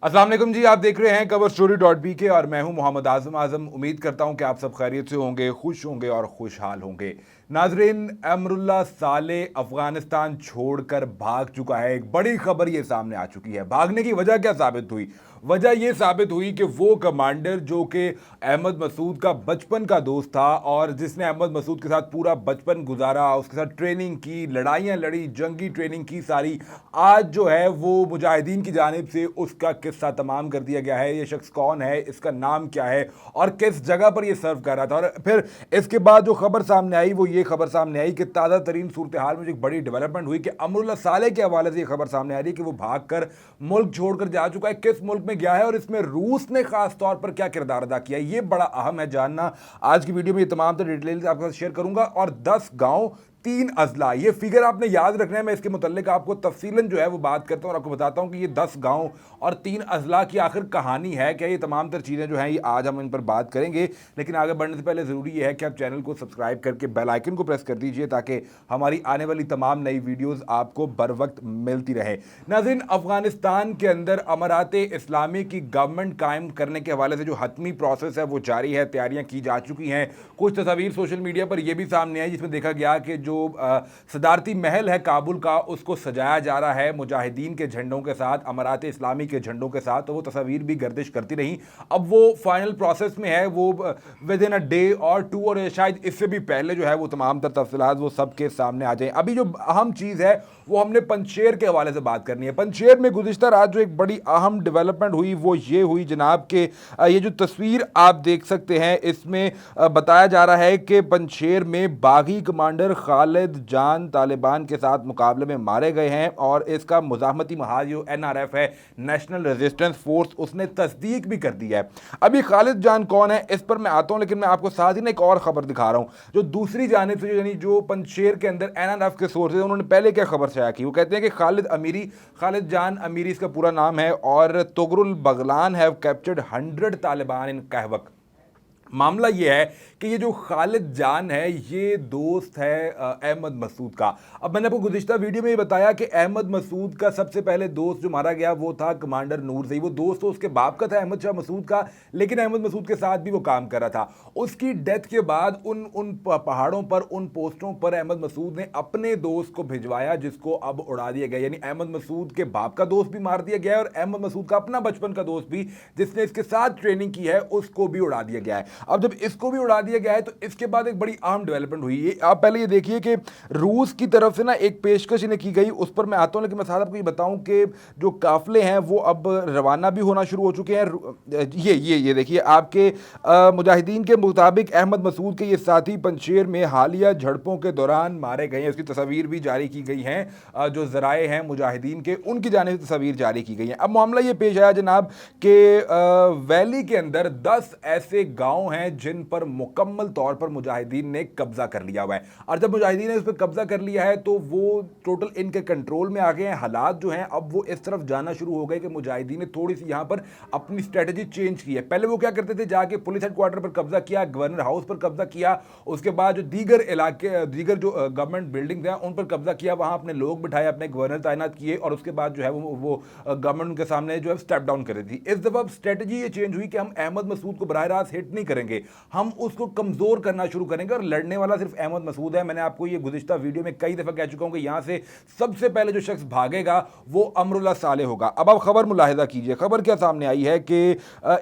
अस्सलाम वालेकुम जी, आप देख रहे हैं coverstory.bk और मैं हूं मोहम्मद आजम। उम्मीद करता हूं कि आप सब खैरियत से होंगे, खुश होंगे और खुशहाल होंगे। नाजरीन, अमरुल्लाह साले अफगानिस्तान छोड़कर भाग चुका है। एक बड़ी खबर ये सामने आ चुकी है। भागने की वजह क्या साबित हुई? वजह यह साबित हुई कि वो कमांडर जो कि अहमद मसूद का बचपन का दोस्त था और जिसने अहमद मसूद के साथ पूरा बचपन गुजारा, उसके साथ ट्रेनिंग की, लड़ाइयाँ लड़ी, जंगी ट्रेनिंग की सारी, आज जो है वो मुजाहिदीन की जानिब से उसका किस्सा तमाम कर दिया गया है। ये शख्स कौन है, इसका नाम क्या है और किस जगह पर ये सर्व कर रहा था। और फिर इसके बाद जो खबर सामने आई वो ये खबर सामने आई कि ताज़ा तरीन सूरत हाल में जो एक बड़ी डेवलपमेंट हुई कि अमरुल्लाह साले के हवाले से ये खबर सामने आ रही है कि वो भाग कर मुल्क छोड़कर जा चुका है। किस मुल्क में गया है और इसमें रूस ने खास तौर पर क्या किरदार अदा किया, ये बड़ा अहम है जानना। आज की वीडियो में ये तमाम तर डिटेल्स आपके साथ शेयर करूंगा। और 10 गांव 3 अजला, ये फिगर आपने याद रखना है। मैं इसके मुतल्लिक आपको तफसीलन जो है वो बात करता हूँ और आपको बताता हूँ कि ये 10 गांव और 3 अजला की आखिर कहानी है क्या। ये तमाम तर चीज़ें जो हैं ये आज हम इन पर बात करेंगे, लेकिन आगे बढ़ने से पहले ज़रूरी ये है कि आप चैनल को सब्सक्राइब करके बेल आइकन को प्रेस कर दीजिए ताकि हमारी आने वाली तमाम नई वीडियोज़ आपको बर वक्त मिलती रहे। नाज़रीन, अफगानिस्तान के अंदर अमारात इस्लामी की गवर्नमेंट कायम करने के हवाले से जो हतमी प्रोसेस है वो जारी है, तैयारियाँ की जा चुकी हैं। कुछ तस्वीर सोशल मीडिया पर यह भी सामने आई जिसमें देखा गया कि जो सदारती महल है काबुल का, उसको सजाया जा रहा है मुजाहिदीन के झंडों के साथ, अमारात इस्लामी के झंडों के साथ। तो वो तस्वीर भी गर्दिश करती रही। अब वो फाइनल प्रोसेस में है, वो विद इन अ डे और 2 और शायद इससे भी पहले जो है वो तमाम तर तफसीलात वो सबके सामने आ जाए। अभी जो अहम चीज़ है वो हमने पंजशेर के हवाले से बात करनी है। पंजशेर में गुज़िश्ता रात जो एक बड़ी अहम डेवलपमेंट हुई वो ये हुई जनाब के ये जो तस्वीर आप देख सकते हैं इसमें बताया जा रहा है कि पंजशेर में बागी कमांडर खालिद जान तालिबान के साथ मुकाबले में मारे गए हैं और इसका मुजाहमती महाज जो NRF है, नेशनल रेजिस्टेंस फोर्स, उसने तस्दीक भी कर दी है। अब ये खालिद जान कौन है इस पर मैं आता हूं, लेकिन मैं आपको साथ ही ना एक और खबर दिखा रहा हूं जो दूसरी जानिब से, यानी जो पंजशेर के अंदर NRF के सोर्सेज उन्होंने पहले क्या खबर शाया की। वो कहते हैं कि खालिद जान अमीरी इसका पूरा नाम है और तुगरुल बगलान हैव कैप्चर्ड 100 तालिबान इन कहवक। मामला ये है कि ये जो खालिद जान है ये दोस्त है अहमद मसूद का। अब मैंने आपको गुज़िश्ता वीडियो में ये बताया कि अहमद मसूद का सबसे पहले दोस्त जो मारा गया वो था कमांडर नूर ज़ई। वो दोस्त तो उसके बाप का था, अहमद शाह मसूद का, लेकिन अहमद मसूद के साथ भी वो काम कर रहा था। उसकी डेथ के बाद उन उन पहाड़ों पर, उन पोस्टों पर अहमद मसूद ने अपने दोस्त को भिजवाया जिसको अब उड़ा दिया गया। यानी अहमद मसूद के बाप का दोस्त भी मार दिया गया है और अहमद मसूद का अपना बचपन का दोस्त भी जिसने इसके साथ ट्रेनिंग की है उसको भी उड़ा दिया गया है। अब जब इसको भी उड़ा दिया गया है तो इसके बाद एक बड़ी अहम डेवलपमेंट हुई है। आप पहले ये देखिए कि रूस की तरफ से ना एक पेशकश इन्हें की गई, उस पर मैं आता हूं, लेकिन मैं साथ आपको ये बताऊं कि जो काफिले हैं वो अब रवाना भी होना शुरू हो चुके हैं। ये देखिए आपके मुजाहिदीन के मुताबिक अहमद मसूद के ये साथी पंजशेर में हालिया झड़पों के दौरान मारे गए हैं। उसकी तस्वीर भी जारी की गई हैं, जो जराए हैं मुजाहिदीन के उनकी जानिब से तस्वीर जारी की गई हैं। अब मामला ये पेश आया जनाब कि वैली के अंदर 10 ऐसे गाँव हैं जिन पर मुकम्मल तौर पर मुजाहिदीन ने कब्जा कर लिया हुआ है। और जब मुजाहिदीन ने उस पर कब्जा कर लिया है तो वो टोटल इनके कंट्रोल में आ गए हैं। हालात जो हैं अब वो इस तरफ जाना शुरू हो गए कि मुजाहिदीन ने थोड़ी सी यहाँ पर अपनी स्ट्रेटजी चेंज की है। पहले वो क्या करते थे, जाके पुलिस हेडक्वार्टर पर कब्जा किया, गवर्नर हाउस पर कब्जा किया, उसके बाद जो दीगर इलाके, दीगर जो गवर्नमेंट बिल्डिंग हैं उन पर कब्जा किया, वहाँ अपने लोग बिठाए, अपने गवर्नर तैनात किए और उसके बाद जो है वो गवर्नमेंट के सामने जो है स्टेप डाउन कर रही थी। इस दफ़ा स्ट्रेटजी ये चेंज हुई कि हम अहमद मसूद को बराह रास्त हिट नहीं करेंगे, हम उसको कमजोर करना शुरू करेंगे और लड़ने वाला सिर्फ अहमद मसूद है। मैंने आपको ये गुज़िश्ता वीडियो में कई दफा कह चुका हूं कि यहां से सबसे पहले जो शख्स भागेगा वो अमरुल्लाह साले होगा। अब आप खबर मुलाहिजा कीजिए, खबर क्या सामने आई है कि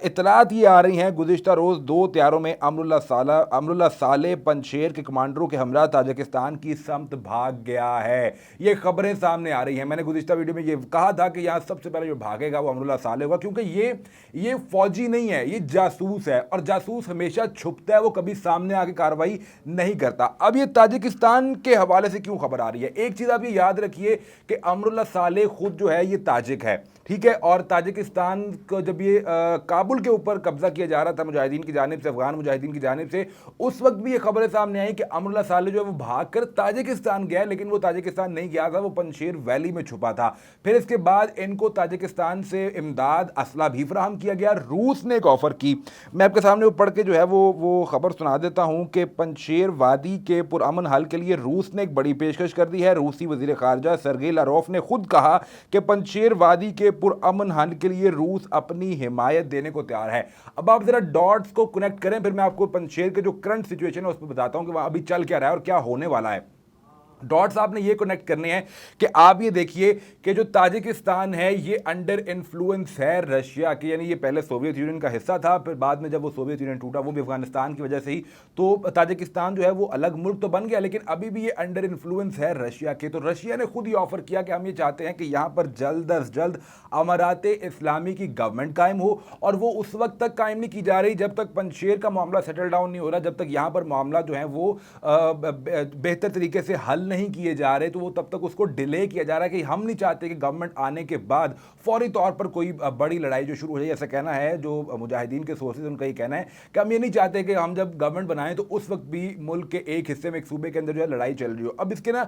इतलात ये आ रही हैं गुज़िश्ता रोज 2 त्यारों में अमरुल्लाह साले पंजशेर के कमांडरों के हमरा ताजिकिस्तान की समत भाग गया है। ये खबरें सामने आ रही हैं। मैंने गुज़िश्ता वीडियो में ये कहा था कि यहां सबसे पहले जो भागेगा वो अमरुल्लाह साले होगा, क्योंकि ये फौजी नहीं है, ये जासूस है और जासूस हमेशा छुपता है, वो कभी सामने आके कार्रवाई नहीं करता। अब ये ताजिकिस्तान के हवाले से क्यों खबर आ रही है, एक चीज आप ये याद रखिए कि अमरुल्लाह साले खुद जो है ये ताजिक है, ठीक है। और ताजिकिस्तान को जब ये काबुल के ऊपर कब्जा किया जा रहा था मुजाहिदीन की जानिब से, अफगान मुजाहिदीन की जानिब से, उस वक्त भी ये खबरें सामने आई कि अमरुल्लाह साले जो है वो भाग कर ताजिकिस्तान गया, लेकिन वो ताजिकिस्तान नहीं गया था, वो पंजशेर वैली में छुपा था। फिर इसके बाद इनको ताजिकिस्तान से इमदाद, असला भी फराहम किया गया। रूस ने एक ऑफर की, मैं आपके सामने वो पढ़ के जो है वो खबर सुना देता हूं कि पंजशेर वादी के पुरअमन हल के लिए रूस ने एक बड़ी पेशकश कर दी है। रूसी वजीर खारजा सरगेई लारोफ ने खुद कहा कि पंजशेर वादी के पुरअमन हल के लिए रूस अपनी हिमायत देने को तैयार है। अब आप जरा डॉट्स को कनेक्ट करें, फिर मैं आपको पंजशेर के जो करंट सिचुएशन है उस पर बताता हूं कि वहां अभी चल क्या रहा है और क्या होने वाला है। डॉट्स आपने ये कनेक्ट करने हैं कि आप ये देखिए कि जो ताजिकिस्तान है ये अंडर इन्फ्लुएंस है रशिया के, यानी ये पहले सोवियत यूनियन का हिस्सा था, फिर बाद में जब वो सोवियत यूनियन टूटा वो भी अफगानिस्तान की वजह से ही, तो ताजिकिस्तान जो है वो अलग मुल्क तो बन गया, लेकिन अभी भी ये अंडर इन्फ्लुएंस है रशिया के। तो रशिया ने खुद ही ऑफर किया कि हम ये चाहते हैं कि यहाँ पर जल्द अज जल्द अमारात इस्लामी की गवर्नमेंट कायम हो, और वो उस वक्त तक कायम नहीं की जा रही जब तक पंजशेर का मामला सेटल डाउन नहीं हो रहा, जब तक यहाँ पर मामला जो है वो बेहतर तरीके से हल नहीं किए जा रहे, तो वो तब तक उसको डिले किया जा रहा है कि हम नहीं चाहते कि गवर्नमेंट आने के बाद फौरी तौर पर कोई बड़ी लड़ाई जो शुरू हो जाए। ऐसा कहना है जो मुजाहिदीन के सोर्सेज, उनका ये कहना है कि हम ये नहीं चाहते कि हम जब गवर्नमेंट बनाएं तो उस वक्त भी मुल्क के एक हिस्से में, एक सूबे के अंदर जो है लड़ाई चल रही हो। अब इसके ना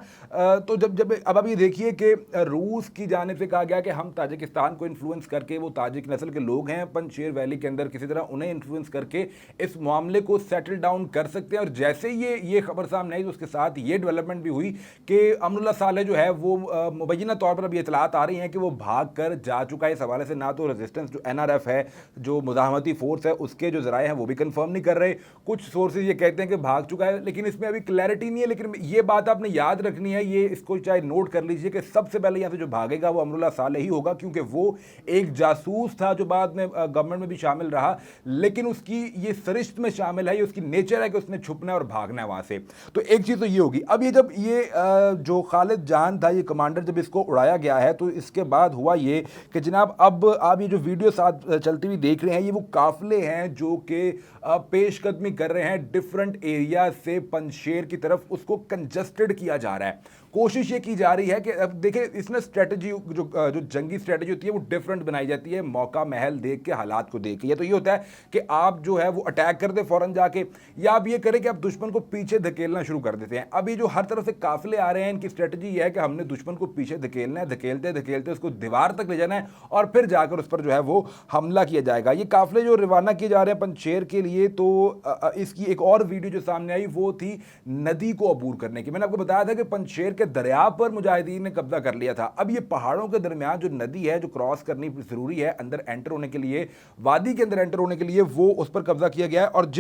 तो जब अब आप ये देखिए कि रूस की जानिब से कहा गया कि हम ताजिकिस्तान को इन्फ्लुएंस करके, वो ताजिक नस्ल के लोग हैं पंजशेर वैली के अंदर, किसी तरह उन्हें इन्फ्लुएंस करके इस मामले को सेटल डाउन कर सकते हैं। और जैसे ही ये खबर सामने आई तो उसके साथ ये डेवलपमेंट भी हुई कि अमरुल्लाह सालेह जो है वो मुबैना तौर पर अब ये इतलात आ रही हैं कि वो भाग कर जा चुका है। इस हवाले से ना तो रेजिस्टेंस जो NRF है, जो मुजाहमती फोर्स है, उसके जो जराए हैं वो भी कंफर्म नहीं कर रहे। कुछ सोर्सेज ये कहते हैं कि भाग चुका है, लेकिन इसमें अभी क्लैरिटी नहीं है। लेकिन ये बात आपने याद रखनी है, ये इसको चाहे नोट कर लीजिए कि सबसे पहले यहाँ से जो भागेगा वो अमरुल्लाह सालेह ही होगा, क्योंकि वो एक जासूस था जो बाद में गवर्नमेंट में भी शामिल रहा, लेकिन उसकी ये सरिश्त में शामिल है, ये उसकी नेचर है कि उसने छुपना है और भागना है वहां से। तो एक चीज़ तो ये होगी। अब ये जब ये जो खालिद जान था, ये कमांडर, जब इसको उड़ाया गया है तो इसके बाद हुआ ये कि जनाब अब आप ये जो वीडियो साथ चलती हुई देख रहे हैं, ये वो काफिले हैं जो कि पेशकदमी कर रहे हैं डिफरेंट एरिया से पंजशेर की तरफ, उसको कंजस्टेड किया जा रहा है। कोशिश ये की जा रही है कि अब देखिए इसमें स्ट्रेटजी जो जंगी स्ट्रेटजी होती है वो डिफरेंट बनाई जाती है, मौका महल देख के, हालात को देख के। या तो ये होता है कि आप जो है वो अटैक कर दे फौरन जाके, या आप ये करें कि आप दुश्मन को पीछे धकेलना शुरू कर देते हैं। अभी जो हर तरफ से काफिले आ रहे हैं, इनकी स्ट्रेटजी ये है कि हमने दुश्मन को पीछे धकेलना है, धकेलते धकेलते उसको दीवार तक ले जाना है और फिर जाकर उस पर जो है वो हमला किया जाएगा। ये काफिले जो रवाना किए जा रहे हैं पंजशेर के लिए, तो इसकी एक और वीडियो जो सामने आई वो थी नदी को अबूर करने की। मैंने आपको बताया था कि पंजशेर के दरिया पर मुजाहिदीन ने कब्जा कर लिया था। अब ये पहाड़ों के दरमियान जो नदी है जो क्रॉस करनी जरूरी है अंदर एंटर होने के लिए, वादी के अंदर एंटर होने के लिए, वो उस पर कब्जा किया गया है। और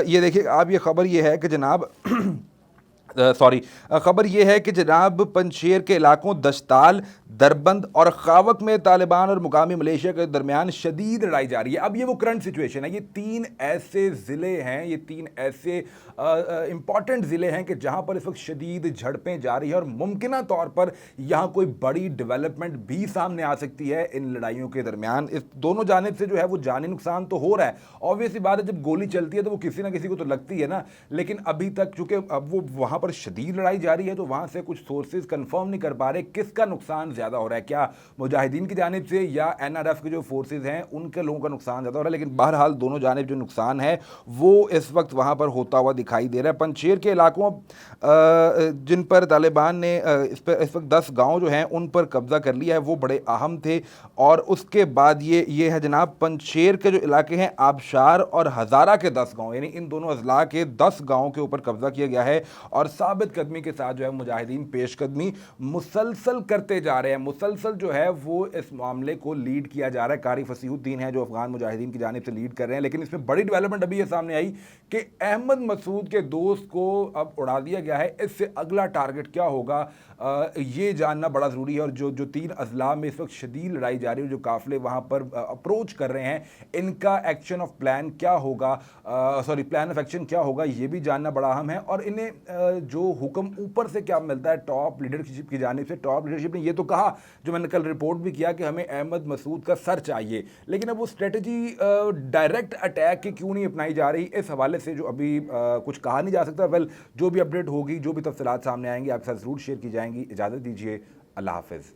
ये देखिए आप, ये खबर ये है कि जनाब खबर यह है कि जनाब पंजशेर के इलाकों दशताल, दरबंद और खावक में तालिबान और मुकामी मलेशिया के दरमियान शदीद लड़ाई जारी है। अब ये वो करंट सिचुएशन है। ये 3 ऐसे ज़िले हैं, ये 3 ऐसे इंपॉर्टेंट ज़िले हैं कि जहां पर इस वक्त शदीद झड़पें जारी है और मुमकिन तौर पर यहाँ कोई बड़ी डेवलपमेंट भी सामने आ सकती है इन लड़ाइयों के दरमियान। इस दोनों जानिब से जो है वो जानी नुकसान तो हो रहा है। ऑब्वियसली बात है, जब गोली चलती है तो वो किसी ना किसी को तो लगती है ना, लेकिन अभी तक चूंकि अब वो वहां पर शदीद लड़ाई जारी है तो वहां से कुछ सोर्सेज कंफर्म नहीं कर पा रहे किसका नुकसान ज्यादा हो रहा है, क्या मुजाहिदीन की जानिब से या NRF के जो फोर्सेज हैं उनके लोगों का नुकसान ज्यादा हो रहा है। लेकिन बहरहाल दोनों जानिब जो नुकसान है वो इस वक्त वहां पर होता हुआ दिखाई दे रहा है। पंजशेर के इलाकों जिन पर तालिबान ने इस वक्त 10 गांव जो हैं उन पर कब्जा कर लिया है, वो बड़े अहम थे। और उसके बाद ये है जनाब पंजशेर के जो इलाके हैं आबशार और हज़ारा के 10 गांव, यानी इन दोनों अजला के 10 गांवों के ऊपर कब्जा किया गया है। और साबित कदमी के साथ जो है मुजाहिदीन पेशकदमी मुसलसल करते जा रहे हैं। मुसलसल जो है वो इस मामले को लीड किया जा रहा है। कारी फसीहुद्दीन है जो अफगान मुजाहिदीन की जानिब से लीड कर रहे हैं। लेकिन इसमें बड़ी डेवलपमेंट अभी ये सामने आई कि अहमद मसूद के दोस्त को अब उड़ा दिया गया है। इससे अगला टारगेट क्या होगा ये जानना बड़ा ज़रूरी है। और जो 3 अजला में इस वक्त शदीद लड़ाई जारी है, जो काफिले वहाँ पर अप्रोच कर रहे हैं, इनका एक्शन ऑफ प्लान क्या होगा, प्लान ऑफ एक्शन क्या होगा, ये भी जानना बड़ा अहम है। और इन्हें जो हुक्म ऊपर से क्या मिलता है टॉप लीडरशिप की जानिब से, टॉप लीडरशिप ने ये तो कहा, जो मैंने कल रिपोर्ट भी किया, कि हमें अहमद मसूद का सर चाहिए। लेकिन अब वो स्ट्रेटजी डायरेक्ट अटैक की क्यों नहीं अपनाई जा रही, इस हवाले से जो अभी कुछ कहा नहीं जा सकता। वेल, जो भी अपडेट होगी, जो भी तफसीलात सामने आएंगी आपके साथ ज़रूर शेयर की जाएंगी। इजाज़त दीजिए, अल्लाह हाफ़िज़।